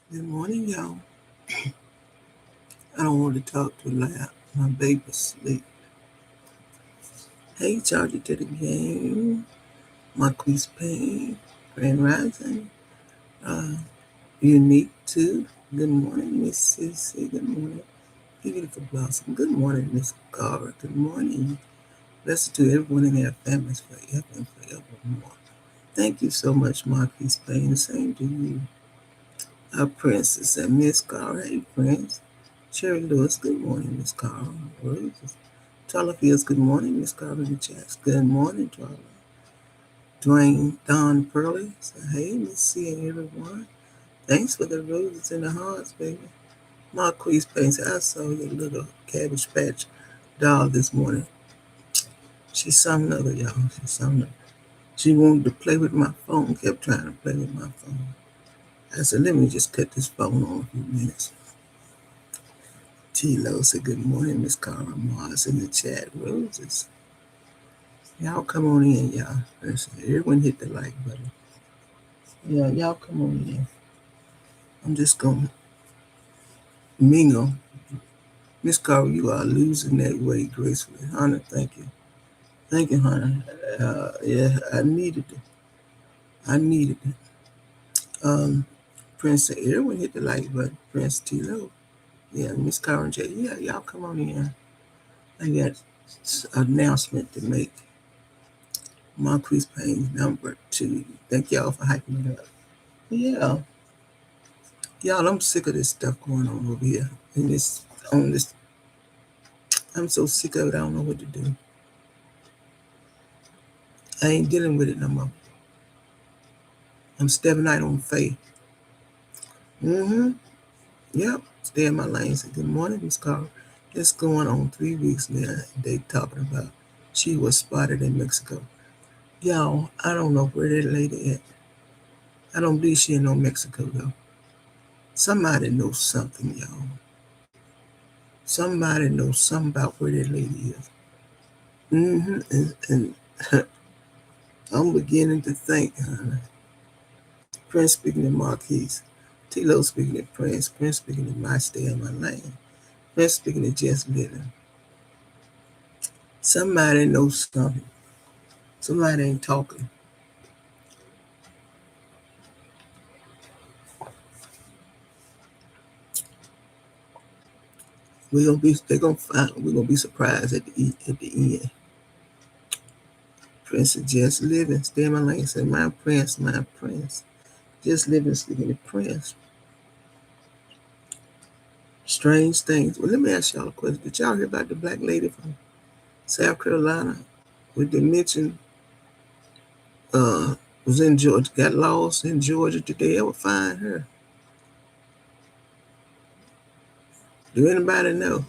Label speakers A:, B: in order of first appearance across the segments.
A: Good morning, y'all. I don't want to talk too loud. My baby's asleep. Hey, Charlie to the game. Marquise Payne. Grand Rising. Uh, Unique too. Good morning, Miss Sissy. Good morning. Beautiful Blossom. Good morning, Miss Gara. Good morning. Blessed to everyone in their families forever and forevermore. Thank you so much, Marquise Payne. The same to you. Our princess and Miss Gara. Hey, Prince. Cherry Lewis. Good morning, Miss Cara. Roses. Tyler Fields, good morning. Miss Carmen Jacks, good morning, Tyler. Dwayne Don Pearly, so, hey, Miss seeing everyone. Thanks for the roses and the hearts, baby. Marquise Paints, I saw your little Cabbage Patch doll this morning. She's something other, y'all. She's something other. She wanted to play with my phone, kept trying to play with my phone. I said, let me just cut this phone on a few minutes. T-Lo said, good morning, Miss Carla Mars in the chat. Roses. Y'all come on in, y'all. Everyone hit the like button. Yeah, y'all come on in. I'm just going to mingle. Miss Carl, you are losing that weight gracefully. Hunter, thank you. Thank you, Hunter. Yeah, I needed it. I needed it. Prince said, everyone hit the like button. Prince T-Lo. Yeah, Miss Carl J. Yeah, y'all come on in. I got an announcement to make. Marquise Payne, number 2. Thank y'all for hyping it up. Yeah. Y'all, I'm sick of this stuff going on over here. And this on this I'm so sick of it, I don't know what to do. I ain't dealing with it no more. I'm stepping out on faith. Yep. Stay in my lane. Say, good morning, Miss Carl. It's going on 3 weeks now. They talking about she was spotted in Mexico. Y'all, I don't know where that lady at. I don't believe she in no Mexico though. Somebody knows something, y'all. Somebody knows something about where that lady is. And I'm beginning to think, Prince speaking to Marquise, T-Lo speaking to Prince, Prince speaking to my stay in my lane, Prince speaking to Just Living. Somebody knows something. Somebody ain't talking. We're gonna be surprised at the end. Prince is Just Living, stay in my lane, say my Prince, my Prince. Just Living speaking to Prince. Strange things. Well, let me ask y'all a question. Did y'all hear about the black lady from South Carolina with the mention was in Georgia, got lost in Georgia? Did they ever find her? Do anybody know?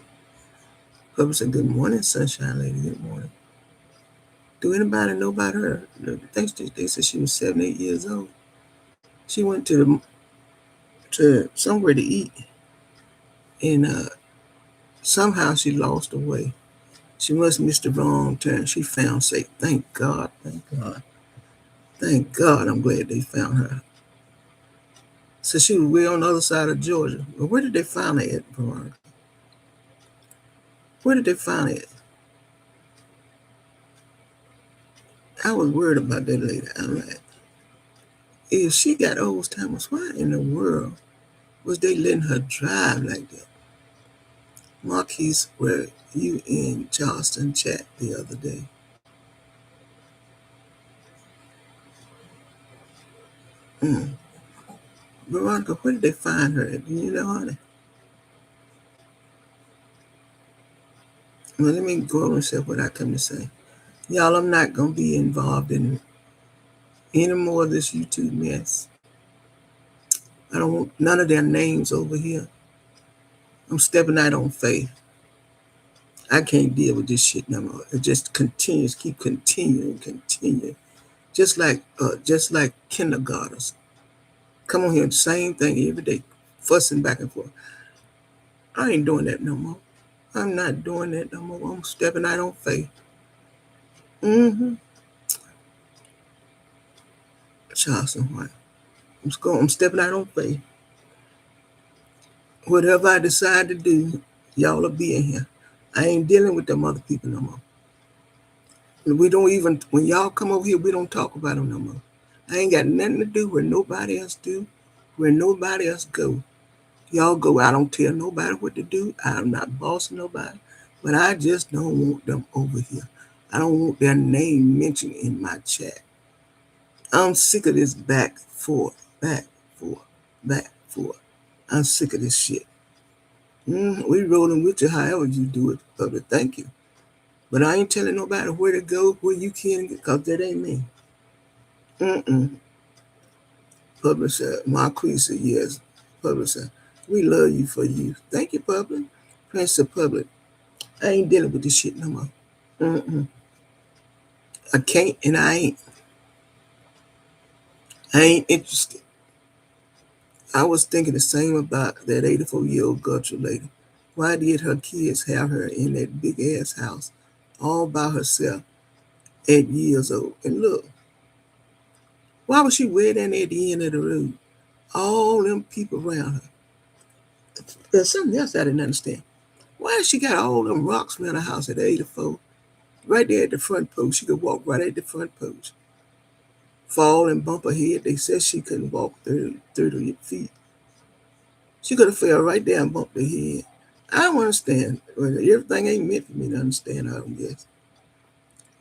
A: Pupper said, good morning, sunshine lady, good morning. Do anybody know about her? They said she was 7, 8 years old. She went to somewhere to eat, and somehow she lost her way. She must have missed the wrong turn. She found safe. Thank God, thank God. Thank God, I'm glad they found her. So she was way on the other side of Georgia. Well, where did they find her at, Veronica? Where did they find her at? I was worried about that lady. I'm like, if she got Alzheimer's, why in the world was they letting her drive like that? Marquise, were you in Charleston chat the other day? Veronica, where did they find her at? Do you know, honey? Well, let me go over and say what I come to say. Y'all, I'm not going to be involved in any more of this YouTube mess. I don't want none of their names over here. I'm stepping out on faith. I can't deal with this shit no more. It just continues, keep continuing. Just like kindergartners. Come on here, same thing every day, fussing back and forth. I ain't doing that no more. I'm not doing that no more. I'm stepping out on faith. Charleston White. I'm stepping out on faith. Whatever I decide to do, y'all will be in here. I ain't dealing with them other people no more. We don't even, when y'all come over here, we don't talk about them no more. I ain't got nothing to do where nobody else do, where nobody else go. Y'all go. I don't tell nobody what to do. I'm not bossing nobody. But I just don't want them over here. I don't want their name mentioned in my chat. I'm sick of this back, forth, back, forth, back, forth. I'm sick of this shit. We rolling with you however you do it, brother. Thank you. But I ain't telling nobody where to go, where you can, because that ain't me. Publisher, Marquis said, yes. Publisher, we love you for you. Thank you, Public. Prince of Public, I ain't dealing with this shit no more. I can't and I ain't. I ain't interested. I was thinking the same about that 84-year-old Gutcher lady. Why did her kids have her in that big ass house all by herself 8 years old? And look, why was she way down at the end of the road? All them people around her. There's something else I didn't understand. Why she got all them rocks around her house at 84? Right there at the front post. She could walk right at the front post. Fall and bump her head. They said she couldn't walk 30 feet. She could have fell right there and bumped her head. I don't understand. Everything ain't meant for me to understand, I don't guess.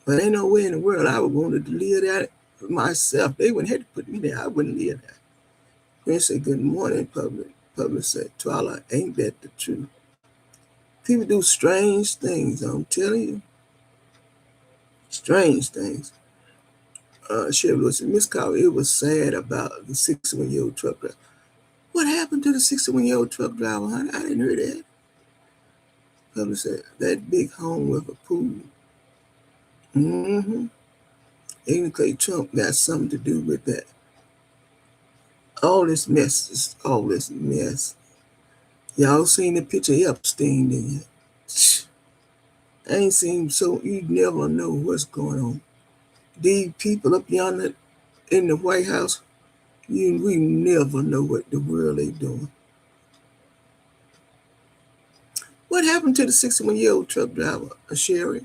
A: But ain't no way in the world I would want to live that for myself. They wouldn't have to put me there. I wouldn't live there. Prince said, good morning, Public. Public said, Twilight, ain't that the truth? People do strange things, I'm telling you. Strange things. Sheriff Lewis said, Miss Carver, it was sad about the 61-year-old truck driver. What happened to the 61-year-old truck driver, honey? I didn't hear that. Public said, that big home with a pool. Even Clay Trump got something to do with that. All this mess is all this mess. Y'all seen the picture of Epstein, didn't you? I ain't seen, so you never know what's going on. These people up yonder in the White House, we never know what the world they doing. What happened to the 61-year-old truck driver, Sherry?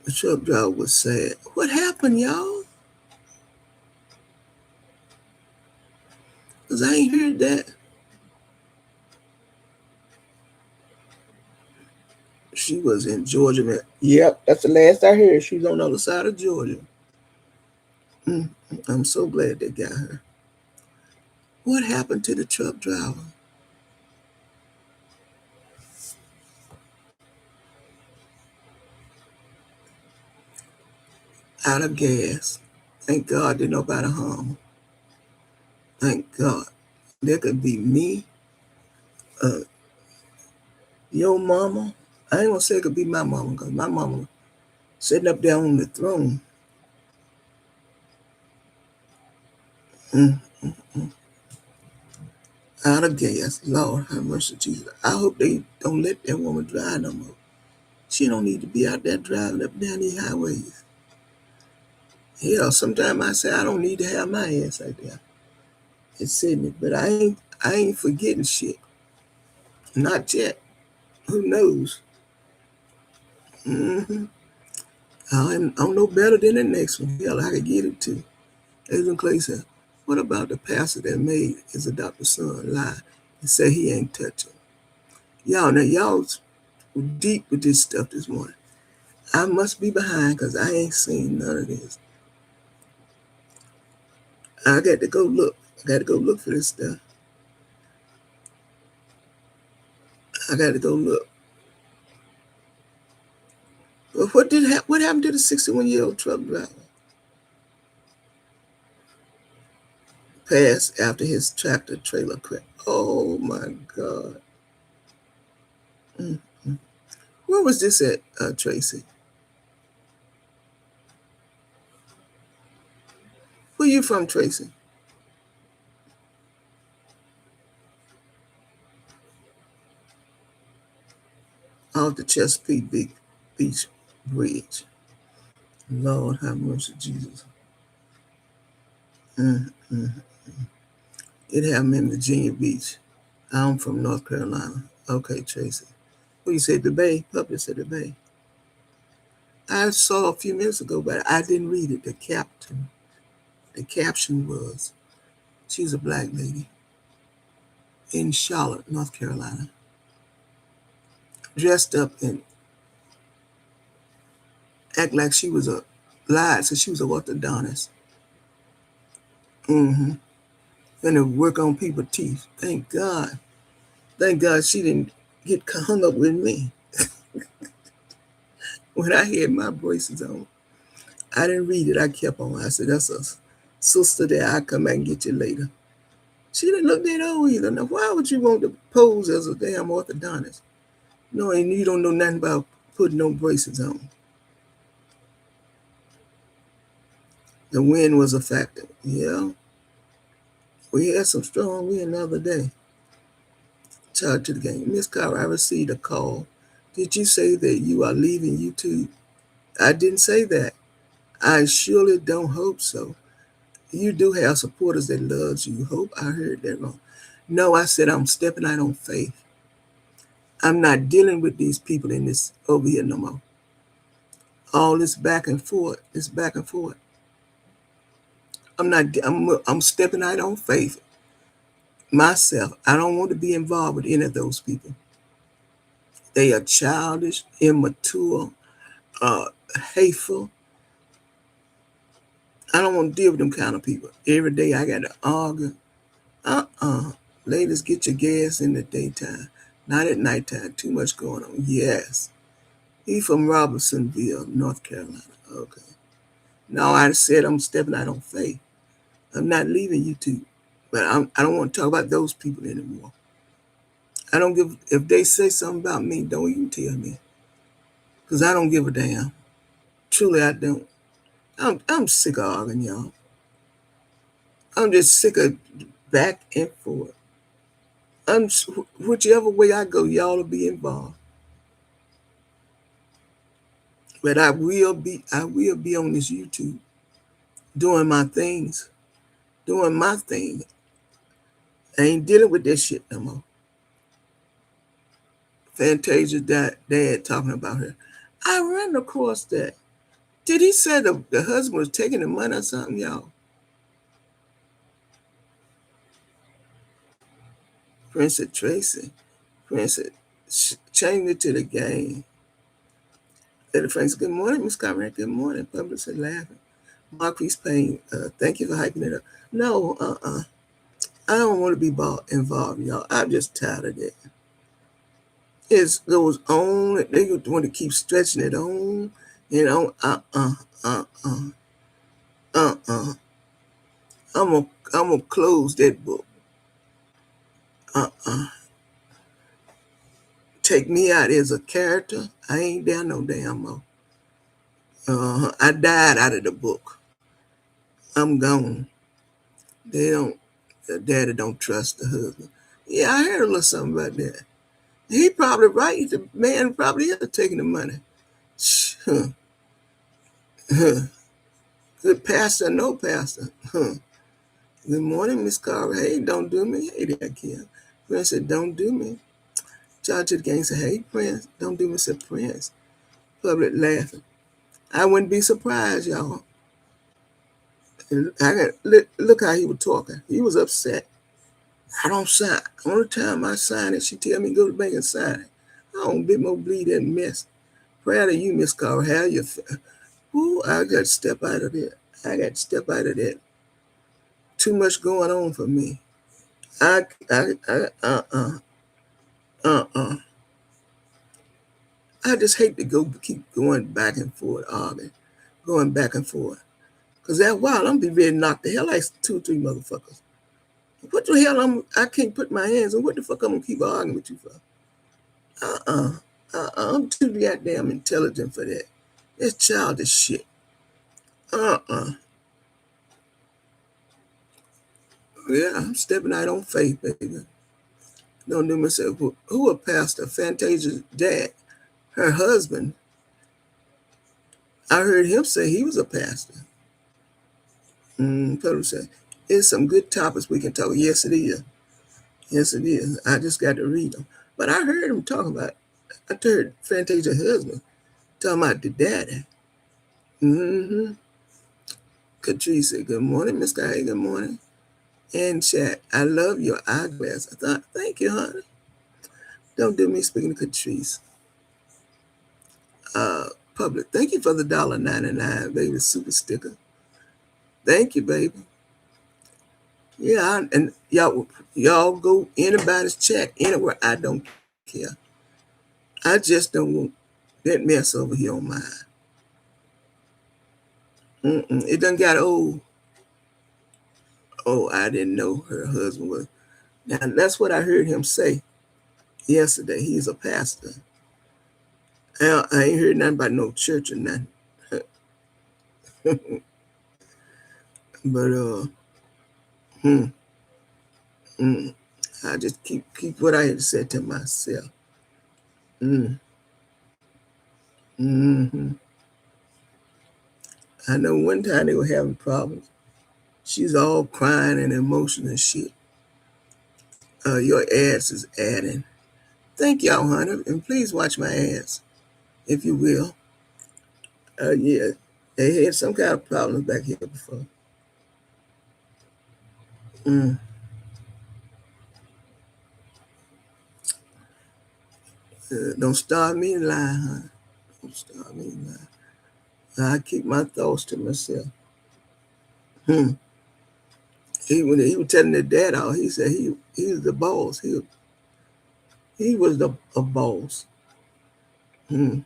A: The truck driver was sad. What happened, y'all? Because I ain't heard that. She was in Georgia, man. Yep, that's the last I heard. She was on the other side of Georgia. I'm so glad they got her. What happened to the truck driver? Out of gas. Thank God didn't nobody harm. Thank God. There could be me, your mama. I ain't gonna say it could be my mama, because my mama sitting up there on the throne. Mm, Out of gas. Lord have mercy, Jesus. I hope they don't let that woman drive no more. She don't need to be out there driving up down these highways. Yeah, sometimes I say I don't need to have my ass out there. It's sitting, but I ain't forgetting shit. Not yet. Who knows? I'm no better than the next one. Hell, I could get it too. Adrian Clay said, what about the pastor that made his adopted son lie and say he ain't touching? Y'all, now y'all's deep with this stuff this morning. I must be behind because I ain't seen none of this. I got to go look. I got to go look for this stuff. I got to go look. But what happened to the 61-year-old truck driver? Passed after his tractor trailer crash. Oh my God. Where was this at, Tracy? Where you from, Tracy? Off the Chesapeake Beach Bridge. Lord have mercy, Jesus. It happened in Virginia Beach. I'm from North Carolina. Okay, Tracy. Well, you said the Bay. Public said the Bay. I saw a few minutes ago, but I didn't read it. The caption was, she's a black lady in Charlotte, North Carolina, dressed up and act like she was lied, so she was a orthodontist. Mm-hmm. And to work on people's teeth. Thank God. Thank God she didn't get hung up with me. When I had my braces on, I didn't read it. I kept on. I said, that's a sister there. I'll come back and get you later. She didn't look that old either. Now, why would you want to pose as a damn orthodontist? No, and you don't know nothing about putting no braces on. The wind was a factor. Yeah. We had some strong wind the other day. Charge to the game. Miss Carr, I received a call. Did you say that you are leaving YouTube? I didn't say that. I surely don't hope so. You do have supporters that loves you. Hope I heard that wrong. No, I said I'm stepping out on faith. I'm not dealing with these people in this over here no more. All this back and forth. It's back and forth. I'm stepping out on faith. Myself, I don't want to be involved with any of those people. They are childish, immature, hateful. I don't want to deal with them kind of people. Every day I got to argue. Ladies, get your gas in the daytime, not at nighttime. Too much going on. Yes. He from Robertsonville, North Carolina. Okay. Now I said I'm stepping out on faith. I'm not leaving YouTube. But I don't want to talk about those people anymore. I don't give, if they say something about me, don't even tell me. Because I don't give a damn. Truly, I don't. I'm sick of arguing, y'all. I'm just sick of back and forth. Whichever way I go, y'all will be involved. But I will be on this YouTube doing my things, doing my thing. I ain't dealing with that shit no more. Fantasia's dad talking about her. I ran across that. Did he say the husband was taking the money or something, y'all? Princess Tracy. Princess, change it to the game. Lady Franks, good morning. Miss Conrad, good morning. Public said laughing. Marquise Payne, thank you for hyping it up. No, I don't want to be involved, y'all. I'm just tired of that. It goes on. They want to keep stretching it on and on. I'm gonna close that book. Take me out as a character. I ain't down no damn more. I died out of the book. I'm gone. They don't. The daddy don't trust the husband. Yeah, I heard a little something about that. He probably right. The man probably is taking the money. Good pastor, no pastor. Good morning, Miss Carver. Hey, don't do me. Hey there, Kim. Prince said, don't do me. Charge to the gang said, hey, Prince, don't do me, said Prince. Public laughing. I wouldn't be surprised, y'all. Look how he was talking. He was upset. I don't sign. Only time I sign it, she tell me go to the bank and sign it. I don't bit more bleed that mess. Proud of you, Miss Carver. How you feel? Ooh, I got to step out of that. I got to step out of that. Too much going on for me. I just hate to keep going back and forth, arguing, going back and forth. Because that while I'm be ready to knock the hell out of 2 or 3 motherfuckers. What the hell I can't put my hands on? What the fuck I'm gonna keep arguing with you for? I'm too goddamn intelligent for that. It's childish shit. Yeah, I'm stepping out on faith, baby. Don't do myself. Who a pastor? Fantasia's dad. Her husband. I heard him say he was a pastor. Probably say, It's some good topics we can talk. Yes, it is. Yes, it is. I just got to read them. But I heard him talking about, I heard Fantasia's husband talking about the daddy. Mm-hmm. Katrice said, good morning, Mr. A, good morning. And chat, I love your eyeglass. I thought, thank you, honey. Don't do me speaking to Katrice. Public, thank you for the $1.99, baby, super sticker. Thank you, baby. Yeah, and y'all go anybody's chat anywhere. I don't care. I just don't want that mess over here on mine. It done got old. Oh, I didn't know her husband was. Now that's what I heard him say yesterday. He's a pastor. I ain't heard nothing about no church or nothing. But hmm, mm, I just keep what I had said to myself. Mm, hmm I know one time they were having problems. She's all crying and emotional and shit. Your ads is adding. Thank y'all, honey, and please watch my ads if you will. Yeah, they had some kind of problems back here before. Mm. Don't start me in line, honey. Don't start me in line. I keep my thoughts to myself. Hmm. When he was telling the dad all, he said he was the boss. He was a boss. Hmm.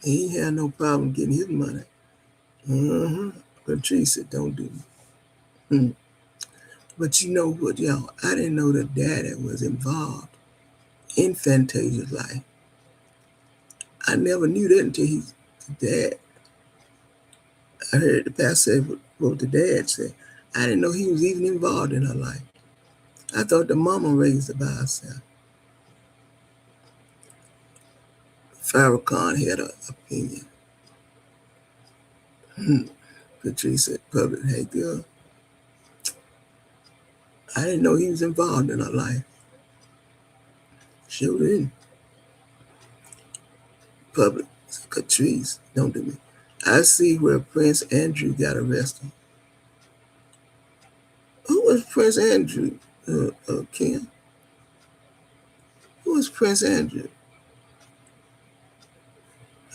A: He had no problem getting his money. Uh-huh. Patrice said, don't do it. Hmm. But you know what, y'all? I didn't know the daddy was involved in Fantasia's life. I never knew that until he's dad. I heard the pastor say what the dad said. I didn't know he was even involved in her life. I thought the mama raised her by herself. Farrakhan had an opinion. Patrice said, public, hey girl, I didn't know he was involved in her life. Sure didn't. Public, Catrice, don't do me. I see where Prince Andrew got arrested. Who was Prince Andrew, Kim? Who was Prince Andrew?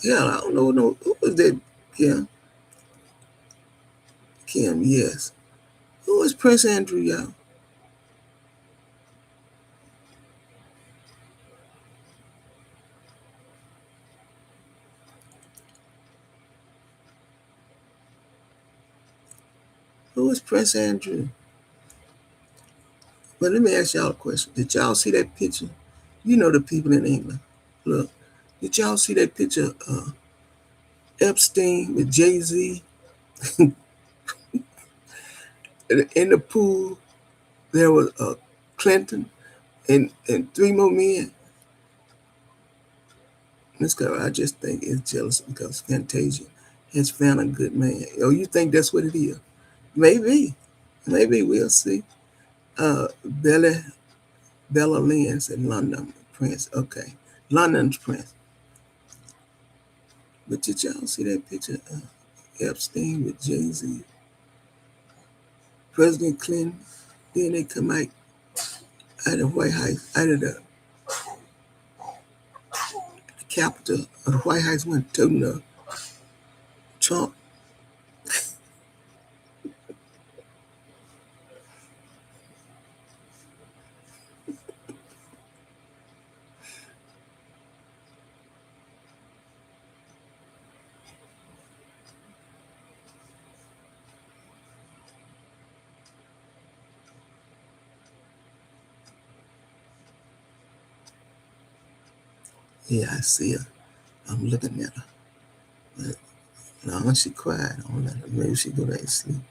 A: Yeah, I don't know. No, who was that, Kim? Kim, yes. Who was Prince Andrew, y'all? Who was Prince Andrew? But let me ask y'all a question. Did y'all see that picture? You know the people in England. Look, did y'all see that picture of Epstein with Jay-Z in the pool? There was Clinton and three more men. Miss Carol, I just think it's jealous because Fantasia has found a good man. Oh, you think that's what it is? Maybe. Maybe we'll see. Bella Lynn said London Prince. Okay. London's Prince. But did y'all see that picture of Epstein with Jay-Z? President Clinton, then they come out of the White House, out of the Capitol of the White House, went to Trump. Yeah, I see her. I'm looking at her. But long as she quiet, I don't let her. Maybe she go back to sleep.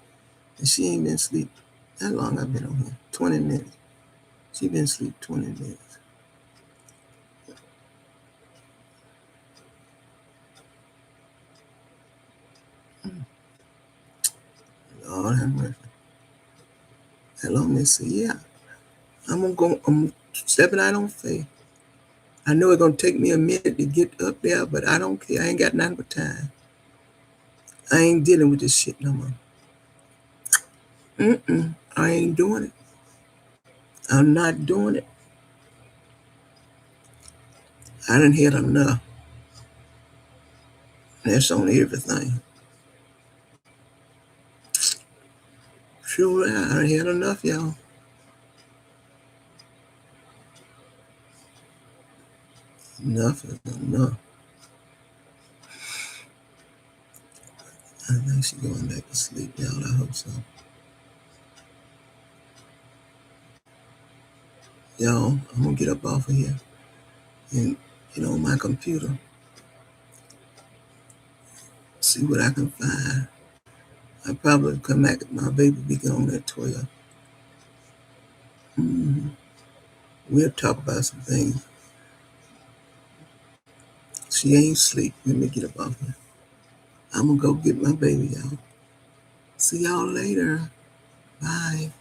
A: And she ain't been asleep that long. I've been on here. 20 minutes. She been asleep 20 minutes. Lord have mercy. Hello, Missy. Yeah, I'm stepping out on faith. I know it's gonna take me a minute to get up there, but I don't care. I ain't got nothing but time. I ain't dealing with this shit no more. I ain't doing it. I'm not doing it. I done had enough. That's on everything. Sure, I done had enough, y'all. Enough is enough. I think she's going back to sleep, y'all. I hope so. Y'all, I'm gonna get up off of here and get on my computer, see what I can find. I probably come back at my baby be gone at 12. Mm-hmm. We'll talk about some things. She ain't sleep. Let me get up off here. I'm gonna go get my baby, y'all. See y'all later. Bye.